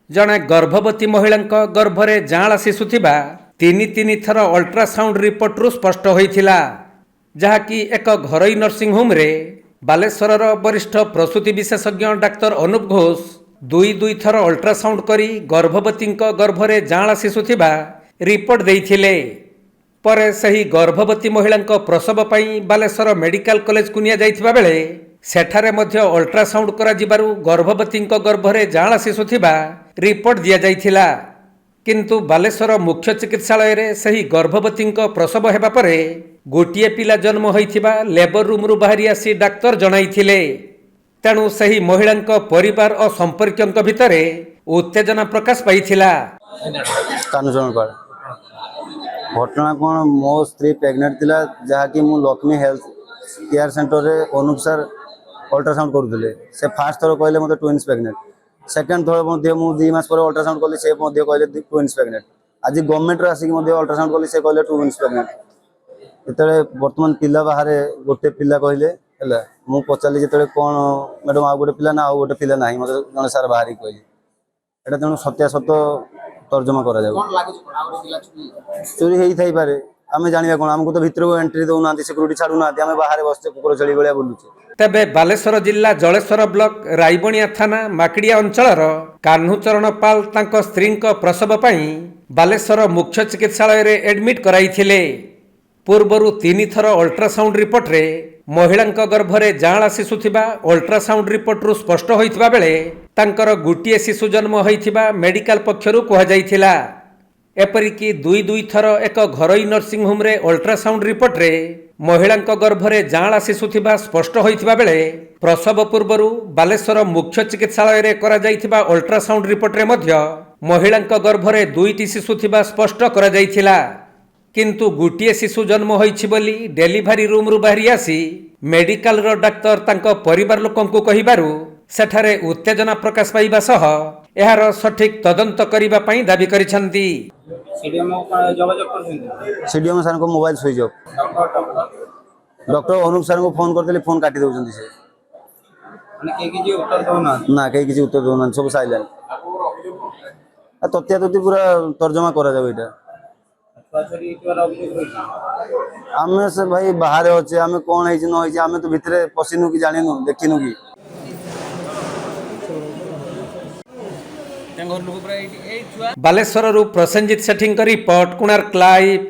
जड़े गर्भवती महिला गर्भरे जाँला शिशु थिबा तीन थर अल्ट्रासाउंड रिपोर्टरू स्पष्ट होइथिला, जहाँकि एक घरोई नर्सिंग होम रे बालेश्वर वरिष्ठ प्रसूति विशेषज्ञ डाक्तर अनुप घोष दुई थर अल्ट्रासाउंड करी गर्भवती गर्भरे जाँला शिशु थिबा रिपोर्ट देइथिले। परे सही गर्भवती महिला प्रसव पई बालेश्वर मेडिकल कॉलेज को निया जाइथिबा बेले सेठारे मध्य अल्ट्रासाउंड करा जिबारु गर्भवती गर्भरे जाँला शिशु थिबा रिपोर्ट दिया जाइथिला। किंतु बालेश्वर मुख्य चिकित्सालय रे सही गर्भवती प्रसव हेबा परे गोटिए पिला जन्म होइथिबा लेबर रूम रु बाहरी आसी डाक्तर जणाइथिले। तेणु सही महिला परिवार और संपर्क भितरे उत्तेजना प्रकाश पाइथिला। घटना कौन मो स्त्री प्रेग्नेंट थिला जहाँकि मु लक्ष्मी हेल्थ केयर सेंटर रे अनुप सर अल्ट्रासाउंड करुले। से फास्ट थर कहले मते ट्विन्स प्रेग्नेंट, सेकंड थर मते मु 2 मास पर अल्ट्रासाउंड कले से मते कहले ट्विन्स प्रेग्नेंट। आज गवर्नमेंट रे आसी मते अल्ट्रासाउंड कले से कहले ट्विन्स प्रेग्नेंट। एतले वर्तमान पिला बाहरे गोटे पिला कहले हला मु पचाली जेतले कोन मैडम आ गोटे पिला ना आ गोटे पिला नाही मते जने सर बाहरी कहले एटा तेनु सत्यासत्य तर्जमा करा जाय। कोन लागे कोन आ गोटे पिला चोरी हेई थाई पारे आमे जानिबा कोन हमको तो भीतर को एंट्री दउ ना सिक्युरिटी छाडू ना आमे बाहर बसते कुकुर छेली गलिया बुलुचे। तेबे बालेश्वर जिला जलेश्वर ब्लॉक रायबणिया थाना माकड़िया अंचलर कान्हुचरण पाल तांको स्त्री प्रसव पई बालेश्वर मुख्य चिकित्सालय रे एडमिट कराइथिले। पूर्वरु 3 थर अल्ट्रासाउंड रिपोर्ट रे महिला गर्भरे जाँला शिशु थिबा अल्ट्रासाउंड रिपोर्ट रु स्पष्ट होइथिबा बेले तांकर गोटिए शिशु जन्म होइथिबा मेडिकल पक्षरु कहा जाइथिला। एपरिकी दुई थर एक घरोई नर्सिंग होम रे अल्ट्रासाउंड रिपोर्ट रे महिला गर्भरे जाँला शिशु थिबा स्पष्ट होइथिबा बेले प्रसव पूर्वरु बालेश्वर मुख्य चिकित्सालय रे करा जाइथिबा अल्ट्रासाउंड रिपोर्ट रे मध्य महिला गर्भरे 2टी शिशु थिबा स्पष्ट करा जाइथिला। किंतु गोटिए शिशु जन्म होइछि बोली डेलीवरी रूम रु बाहरी आसी मेडिकल रो डाक्तर तांको परिवार लोकंकु कहिबारु सेठारे उत्तेजना प्रकाश पाइबा सह एहार सठिक तदंत करिबा पई दाबी करिसंती। सीडीएम सर को mobile switch off, doctor Anup sir को फोन करते फोन काटी दउचंदी से माने के उत्तर दउना ना के उत्तर दउना सब साइलेंट तथ्य तथ्य पूरा तर्जमा करा जाबे। एटा आमे से भाई बाहर अच्छे आमे कौन है न है आमे तो भितरे पसिनु कि जानिनु देखिनु कि बालेश्वर प्रसेनजीत सेठी रिपोर्ट कोणार्क लाइव।